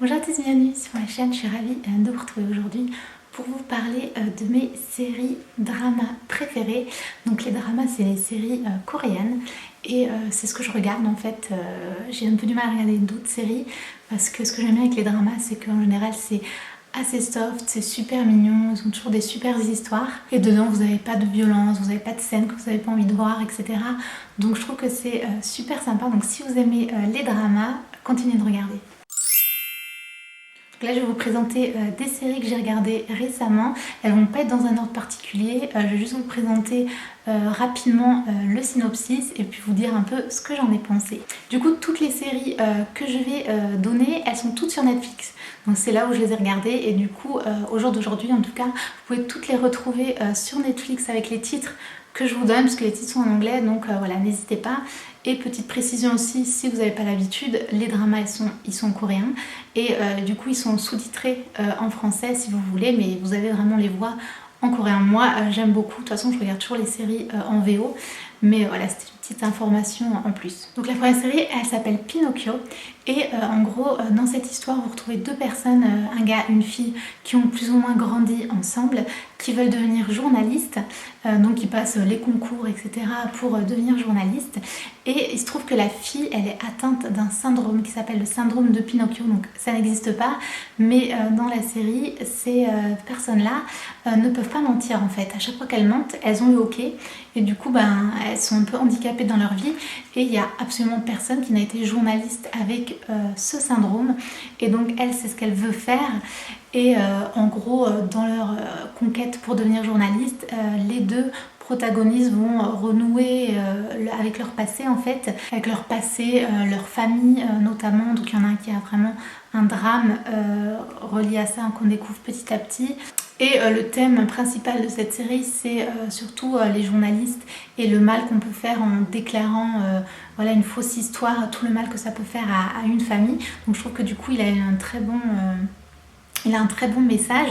Bonjour à tous, bienvenue sur ma chaîne, je suis ravie de vous retrouver aujourd'hui pour vous parler de mes séries dramas préférées. Donc les dramas, c'est les séries coréennes et c'est ce que je regarde en fait. J'ai un peu du mal à regarder d'autres séries parce que ce que j'aime bien avec les dramas, c'est qu'en général c'est assez soft, c'est super mignon, ils ont toujours des super histoires et dedans vous n'avez pas de violence, vous n'avez pas de scènes que vous n'avez pas envie de voir, etc. Donc je trouve que c'est super sympa. Donc si vous aimez les dramas, continuez de regarder. Là, je vais vous présenter des séries que j'ai regardées récemment. Elles vont pas être dans un ordre particulier. Je vais juste vous présenter rapidement le synopsis et puis vous dire un peu ce que j'en ai pensé. Du coup, toutes les séries que je vais donner, elles sont toutes sur Netflix. Donc c'est là où je les ai regardées et du coup, au jour d'aujourd'hui, en tout cas, vous pouvez toutes les retrouver sur Netflix avec les titres que je vous donne parce que les titres sont en anglais, donc voilà, n'hésitez pas. Et petite précision aussi, si vous n'avez pas l'habitude, les dramas ils sont coréens et du coup ils sont sous-titrés en français si vous voulez, mais vous avez vraiment les voix en coréen. Moi j'aime beaucoup, de toute façon je regarde toujours les séries en VO, mais voilà, c'était une petite information en plus. Donc la première série, elle s'appelle Pinocchio et en gros dans cette histoire vous retrouvez deux personnes, un gars et une fille qui ont plus ou moins grandi ensemble, qui veulent devenir journalistes, donc ils passent les concours etc. pour devenir journalistes. Et il se trouve que la fille, elle est atteinte d'un syndrome qui s'appelle le syndrome de Pinocchio, donc ça n'existe pas, mais dans la série, ces personnes-là ne peuvent pas mentir en fait. À chaque fois qu'elles mentent, elles ont le hoquet, et du coup, elles sont un peu handicapées dans leur vie, et il n'y a absolument personne qui n'a été journaliste avec ce syndrome, et donc elle, c'est ce qu'elle veut faire. Et en gros, dans leur conquête pour devenir journaliste, les deux protagonistes vont renouer avec leur passé en fait, avec leur passé, leur famille notamment. Donc il y en a un qui a vraiment un drame relié à ça qu'on découvre petit à petit. Et le thème principal de cette série, c'est surtout les journalistes et le mal qu'on peut faire en déclarant voilà, une fausse histoire, tout le mal que ça peut faire à une famille. Donc je trouve que du coup il a un très bon message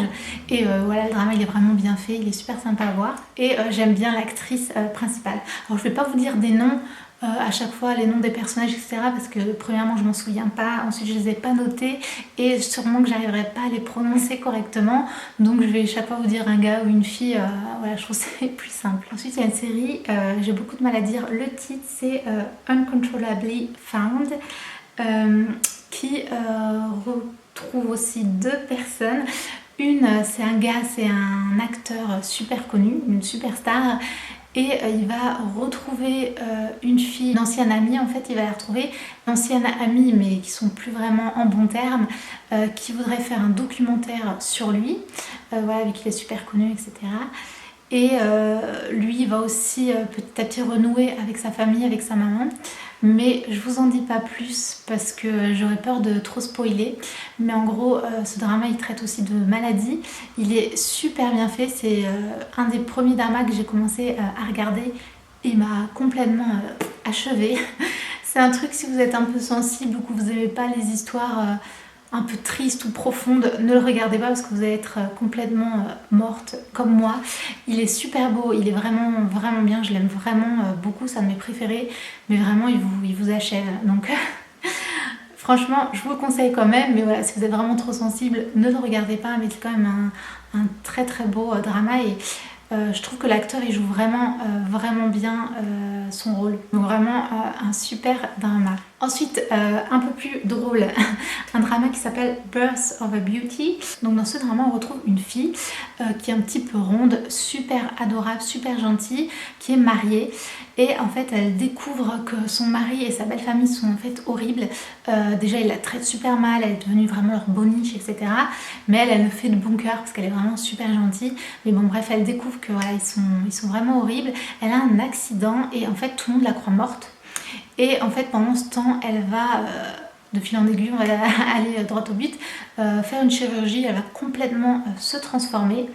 et voilà, le drama il est vraiment bien fait, il est super sympa à voir et j'aime bien l'actrice principale. Alors je vais pas vous dire des noms à chaque fois, les noms des personnages etc, parce que premièrement je m'en souviens pas, ensuite je les ai pas notés et sûrement que j'arriverai pas à les prononcer correctement, donc je vais chaque fois vous dire un gars ou une fille, voilà, je trouve que c'est plus simple. Ensuite il y a une série, j'ai beaucoup de mal à dire le titre, c'est Uncontrollably Found, qui trouve aussi deux personnes. Une, c'est un gars, c'est un acteur super connu, une superstar, et il va retrouver une fille, une ancienne amie en fait, il va la retrouver, une ancienne amie mais qui sont plus vraiment en bons termes, qui voudrait faire un documentaire sur lui, voilà, vu qu'il est super connu etc. Et lui il va aussi petit à petit renouer avec sa famille, avec sa maman. Mais je vous en dis pas plus parce que j'aurais peur de trop spoiler. Mais en gros, ce drama il traite aussi de maladies. Il est super bien fait. C'est un des premiers dramas que j'ai commencé à regarder. Il m'a complètement achevée. C'est un truc, si vous êtes un peu sensible ou que vous n'aimez pas les histoires un peu triste ou profonde, ne le regardez pas parce que vous allez être complètement morte comme moi. Il est super beau, il est vraiment vraiment bien, je l'aime vraiment beaucoup, c'est un de mes préférés, mais vraiment il vous achève. Donc franchement je vous le conseille quand même, mais voilà, si vous êtes vraiment trop sensible, ne le regardez pas, mais c'est quand même un très très beau drama et je trouve que l'acteur il joue vraiment vraiment bien son rôle. Donc vraiment un super drama. Ensuite, un peu plus drôle, un drama qui s'appelle Birth of a Beauty. Donc dans ce drama, on retrouve une fille qui est un petit peu ronde, super adorable, super gentille, qui est mariée. Et en fait, elle découvre que son mari et sa belle famille sont en fait horribles. Déjà, il la traite super mal, elle est devenue vraiment leur boniche, etc. Mais elle le fait de bon cœur parce qu'elle est vraiment super gentille. Mais bon, bref, elle découvre que voilà, ils sont vraiment horribles. Elle a un accident et en fait, tout le monde la croit morte. Et en fait pendant ce temps elle va, de fil en aiguille on va aller droit au but, faire une chirurgie, elle va complètement se transformer.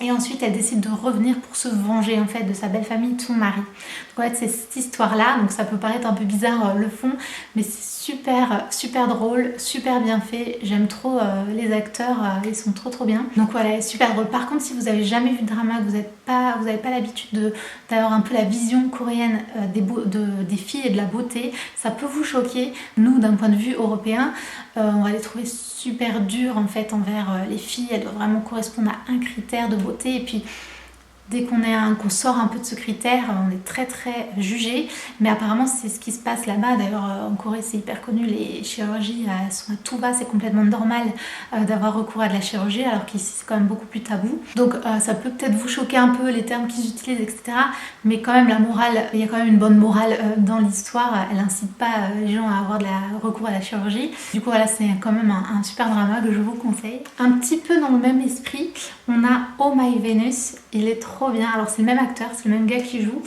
Et ensuite elle décide de revenir pour se venger en fait de sa belle famille, de son mari. Donc en fait c'est cette histoire là, donc ça peut paraître un peu bizarre le fond, mais c'est super drôle, super bien fait. J'aime trop les acteurs, ils sont trop bien. Donc voilà, super drôle. Par contre, si vous avez jamais vu de drama, que vous n'avez pas l'habitude d'avoir un peu la vision coréenne des filles et de la beauté, ça peut vous choquer. Nous, d'un point de vue européen, on va les trouver super dures en fait envers les filles. Elles doivent vraiment correspondre à un critère de beauté, et puis dès qu'on sort un peu de ce critère, on est très jugé. Mais apparemment c'est ce qui se passe là-bas. D'ailleurs en Corée c'est hyper connu, les chirurgies sont à tout va, c'est complètement normal d'avoir recours à de la chirurgie, alors qu'ici c'est quand même beaucoup plus tabou. Donc ça peut peut-être vous choquer un peu les termes qu'ils utilisent, etc. Mais quand même la morale, il y a quand même une bonne morale dans l'histoire. Elle incite pas les gens à avoir recours à la chirurgie. Du coup voilà, c'est quand même un super drama que je vous conseille. Un petit peu dans le même esprit, on a Oh My Venus. Il est trop bien. Alors c'est le même acteur, c'est le même gars qui joue.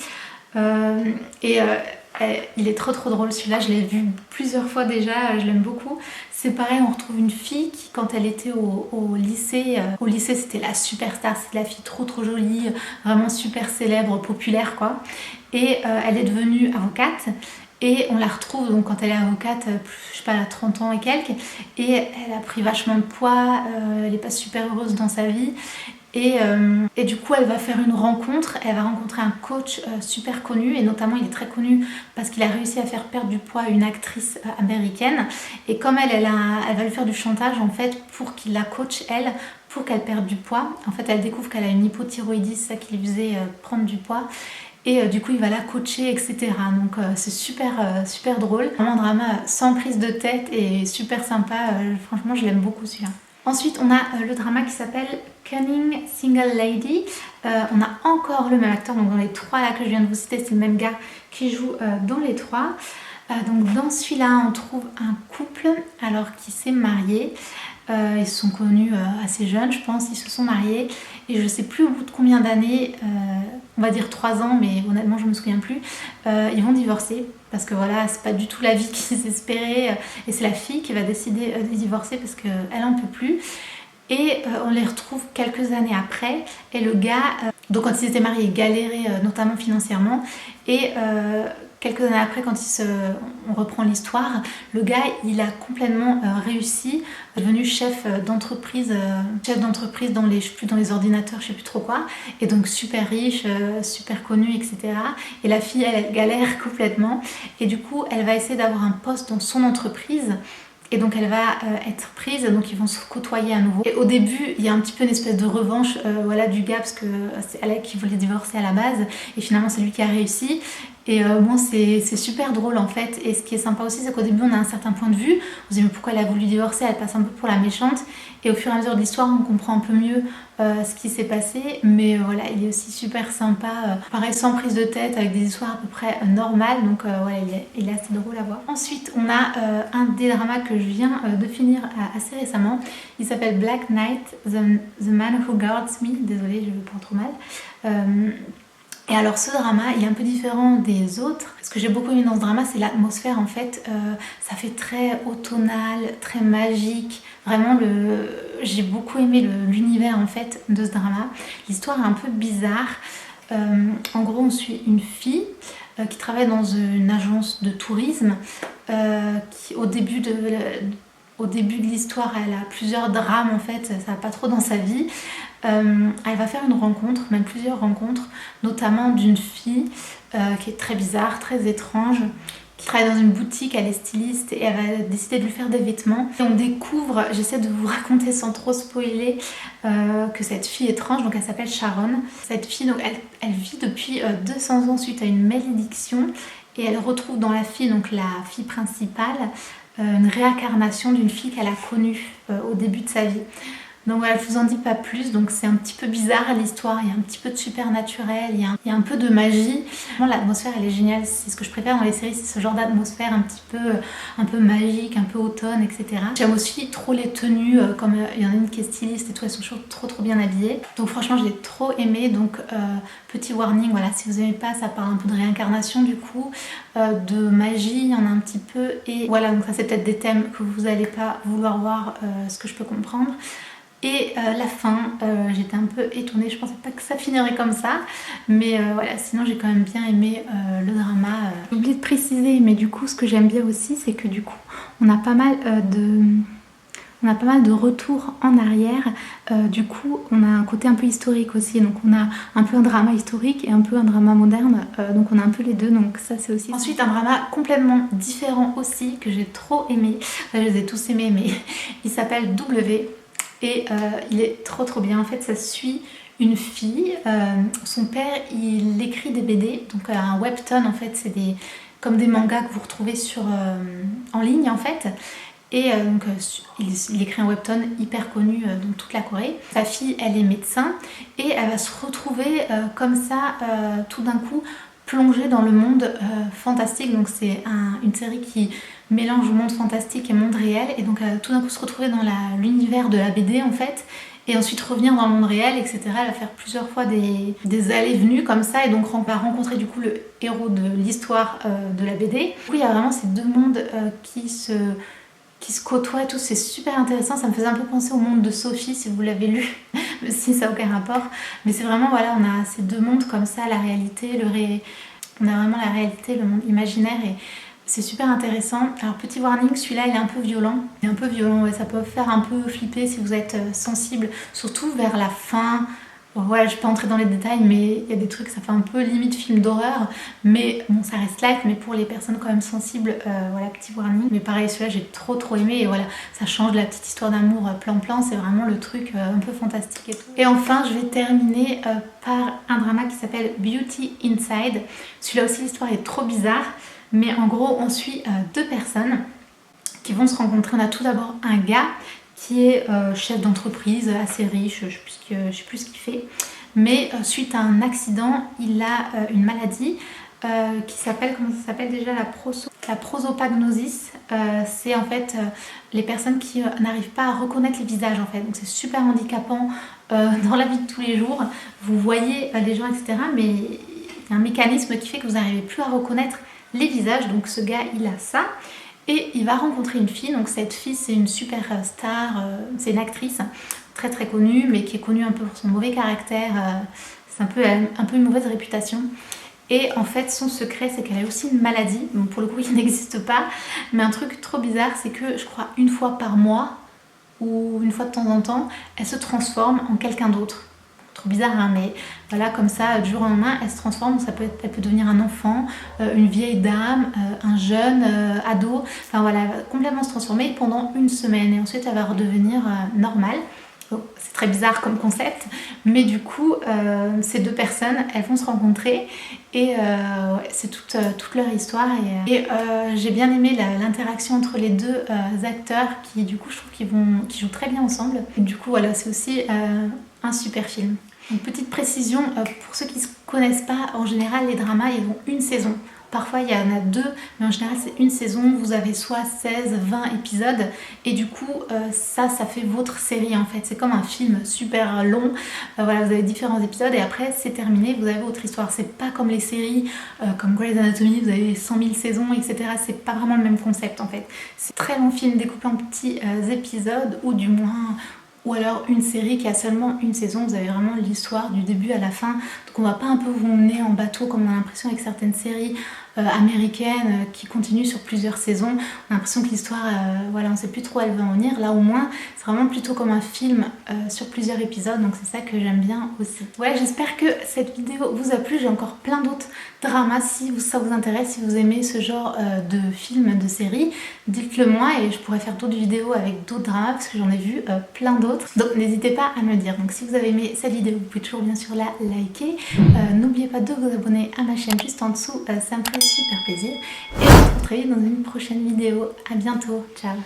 Il est trop drôle celui-là. Je l'ai vu plusieurs fois déjà, je l'aime beaucoup. C'est pareil, on retrouve une fille qui, quand elle était au lycée, c'était la superstar, c'est la fille trop jolie, vraiment super célèbre, populaire quoi. Et elle est devenue avocate. Et on la retrouve donc quand elle est avocate, je sais pas, elle a 30 ans et quelques, et elle a pris vachement de poids, elle est pas super heureuse dans sa vie. Et du coup elle va faire une rencontre, elle va rencontrer un coach super connu, et notamment il est très connu parce qu'il a réussi à faire perdre du poids à une actrice américaine. Et comme elle va lui faire du chantage en fait pour qu'il la coach elle, pour qu'elle perde du poids. En fait elle découvre qu'elle a une hypothyroïdie, ça qui lui faisait prendre du poids. Et du coup il va la coacher, etc. Donc c'est super drôle. Vraiment un drama sans prise de tête et super sympa. Franchement je l'aime beaucoup celui-là. Ensuite on a le drama qui s'appelle Cunning Single Lady. On a encore le même acteur, donc dans les trois là que je viens de vous citer, c'est le même gars qui joue dans les trois. Donc dans celui-là on trouve un couple alors qui s'est marié. Ils se sont connus assez jeunes, je pense, ils se sont mariés, et je sais plus au bout de combien d'années, on va dire 3 ans, mais honnêtement je me souviens plus, ils vont divorcer, parce que voilà, c'est pas du tout la vie qu'ils espéraient, et c'est la fille qui va décider de divorcer parce qu'elle en peut plus. Et on les retrouve quelques années après, et le gars, donc quand ils étaient mariés, il galérait notamment financièrement, et quelques années après, quand on reprend l'histoire, le gars il a complètement réussi, devenu chef d'entreprise dans les ordinateurs, je sais plus trop quoi, et donc super riche, super connu, etc. Et la fille elle galère complètement, et du coup elle va essayer d'avoir un poste dans son entreprise. Et donc elle va être prise, donc ils vont se côtoyer à nouveau. Et au début, il y a un petit peu une espèce de revanche voilà, du gars, parce que c'est elle qui voulait divorcer à la base, et finalement c'est lui qui a réussi. Et bon, c'est super drôle en fait. Et ce qui est sympa aussi, c'est qu'au début on a un certain point de vue, on se dit mais pourquoi elle a voulu divorcer, elle passe un peu pour la méchante. Et au fur et à mesure de l'histoire, on comprend un peu mieux ce qui s'est passé. Mais voilà, il est aussi super sympa, pareil sans prise de tête, avec des histoires à peu près normales. Donc voilà, il est assez drôle à voir. Ensuite, on a un des dramas que je viens de finir assez récemment. Il s'appelle Black Knight, The Man Who Guards Me. Désolée, je le prends trop mal. Et alors ce drama, il est un peu différent des autres. Ce que j'ai beaucoup aimé dans ce drama, c'est l'atmosphère en fait. Ça fait très automnal, très magique. Vraiment, j'ai beaucoup aimé l'univers en fait de ce drama. L'histoire est un peu bizarre. En gros, on suit une fille qui travaille dans une agence de tourisme qui, au début de l'histoire, elle a plusieurs drames en fait, ça va pas trop dans sa vie. Elle va faire une rencontre, même plusieurs rencontres, notamment d'une fille qui est très bizarre, très étrange, qui travaille dans une boutique, elle est styliste, et elle va décider de lui faire des vêtements. Et on découvre, j'essaie de vous raconter sans trop spoiler, que cette fille étrange, donc elle s'appelle Sharon. Cette fille, donc, elle vit depuis 200 ans suite à une malédiction, et elle retrouve dans la fille, donc la fille principale, une réincarnation d'une fille qu'elle a connue au début de sa vie. Donc voilà, je vous en dis pas plus, donc c'est un petit peu bizarre l'histoire, il y a un petit peu de supernaturel, il y a un peu de magie. Vraiment, l'atmosphère elle est géniale, c'est ce que je préfère dans les séries, c'est ce genre d'atmosphère un peu magique, un peu automne, etc. J'aime aussi trop les tenues, comme il y en a une qui est styliste et tout, elles sont toujours trop bien habillées. Donc franchement je l'ai trop aimé, donc petit warning, voilà, si vous aimez pas, ça parle un peu de réincarnation du coup, de magie, il y en a un petit peu, et voilà, donc ça c'est peut-être des thèmes que vous n'allez pas vouloir voir, ce que je peux comprendre. Et la fin, j'étais un peu étonnée, je pensais pas que ça finirait comme ça, mais voilà, sinon j'ai quand même bien aimé le drama. J'ai oublié de préciser, mais du coup ce que j'aime bien aussi, c'est que du coup on a pas mal de retours en arrière. Du coup, on a un côté un peu historique aussi. Donc, on a un peu un drama historique et un peu un drama moderne. Donc, on a un peu les deux. Donc, ça, c'est aussi. Ensuite, un drama complètement différent aussi que j'ai trop aimé. Enfin, je les ai tous aimés, mais il s'appelle W. Et il est trop bien. En fait, ça suit une fille. Son père, il écrit des BD. Donc, un webtoon, en fait, c'est comme des mangas que vous retrouvez en ligne, en fait. Et donc il écrit un webtoon hyper connu dans toute la Corée. Sa fille, elle est médecin et elle va se retrouver comme ça tout d'un coup plongée dans le monde fantastique. Donc c'est une série qui mélange monde fantastique et monde réel. Et donc tout d'un coup se retrouver dans l'univers de la BD en fait. Et ensuite revenir dans le monde réel, etc. Elle va faire plusieurs fois des allées-venues comme ça. Et donc on va rencontrer du coup le héros de l'histoire de la BD. Du coup il y a vraiment ces deux mondes qui se côtoient et tout, c'est super intéressant. Ça me faisait un peu penser au monde de Sophie si vous l'avez lu, mais si ça n'a aucun rapport. Mais c'est vraiment, voilà, on a ces deux mondes comme ça, la réalité, on a vraiment la réalité, le monde imaginaire et c'est super intéressant. Alors petit warning, celui-là il est un peu violent. Il est un peu violent, ouais, ça peut faire un peu flipper si vous êtes sensible, surtout vers la fin. Bon, voilà, je peux entrer dans les détails, mais il y a des trucs, ça fait un peu limite film d'horreur. Mais bon, ça reste light, mais pour les personnes quand même sensibles, voilà, petit warning. Mais pareil, celui-là, j'ai trop aimé. Et voilà, ça change de la petite histoire d'amour plan-plan. C'est vraiment le truc un peu fantastique et tout. Et enfin, je vais terminer par un drama qui s'appelle Beauty Inside. Celui-là aussi, l'histoire est trop bizarre. Mais en gros, on suit deux personnes qui vont se rencontrer. On a tout d'abord un gars qui est chef d'entreprise, assez riche, je sais plus ce qu'il fait. Mais suite à un accident, il a une maladie qui s'appelle, comment ça s'appelle déjà, la prosopagnosis. C'est en fait les personnes qui n'arrivent pas à reconnaître les visages en fait. Donc c'est super handicapant dans la vie de tous les jours. Vous voyez les gens, etc. Mais il y a un mécanisme qui fait que vous n'arrivez plus à reconnaître les visages. Donc ce gars, il a ça. Et il va rencontrer une fille, donc cette fille c'est une super star, c'est une actrice très connue, mais qui est connue un peu pour son mauvais caractère, c'est un peu une mauvaise réputation. Et en fait son secret c'est qu'elle a aussi une maladie, donc pour le coup il n'existe pas, mais un truc trop bizarre c'est que je crois une fois par mois, ou une fois de temps en temps, elle se transforme en quelqu'un d'autre. Trop bizarre hein, mais voilà, comme ça du jour au lendemain elle se transforme, elle peut devenir un enfant, une vieille dame, un jeune ado, enfin voilà, elle va complètement se transformer pendant une semaine et ensuite elle va redevenir normale. Bon, c'est très bizarre comme concept, mais du coup ces deux personnes elles vont se rencontrer et c'est toute leur histoire et j'ai bien aimé l'interaction entre les deux acteurs qui du coup je trouve qu'ils jouent très bien ensemble. Et du coup voilà, c'est aussi un super film. Une petite précision, pour ceux qui ne connaissent pas, en général les dramas ils ont une saison. Parfois il y en a deux, mais en général c'est une saison, vous avez soit 16, 20 épisodes et du coup ça fait votre série en fait. C'est comme un film super long, voilà, vous avez différents épisodes et après c'est terminé, vous avez votre histoire. C'est pas comme les séries comme Grey's Anatomy, vous avez 100 000 saisons, etc. C'est pas vraiment le même concept en fait. C'est très long film découpé en petits épisodes ou du moins... Ou alors une série qui a seulement une saison, vous avez vraiment l'histoire du début à la fin. Donc on va pas un peu vous mener en bateau comme on a l'impression avec certaines séries américaines qui continuent sur plusieurs saisons. On a l'impression que l'histoire, voilà, on sait plus trop où elle va en venir. Là au moins, c'est vraiment plutôt comme un film sur plusieurs épisodes, donc c'est ça que j'aime bien aussi. Voilà, j'espère que cette vidéo vous a plu. J'ai encore plein d'autres dramas si ça vous intéresse, si vous aimez ce genre de films, de séries. Dites-le moi et je pourrais faire d'autres vidéos avec d'autres dramas parce que j'en ai vu plein d'autres. Donc n'hésitez pas à me le dire. Donc si vous avez aimé cette vidéo, vous pouvez toujours bien sûr la liker. N'oubliez pas de vous abonner à ma chaîne juste en dessous, ça me ferait super plaisir. Et on se retrouve très vite dans une prochaine vidéo. À bientôt, ciao.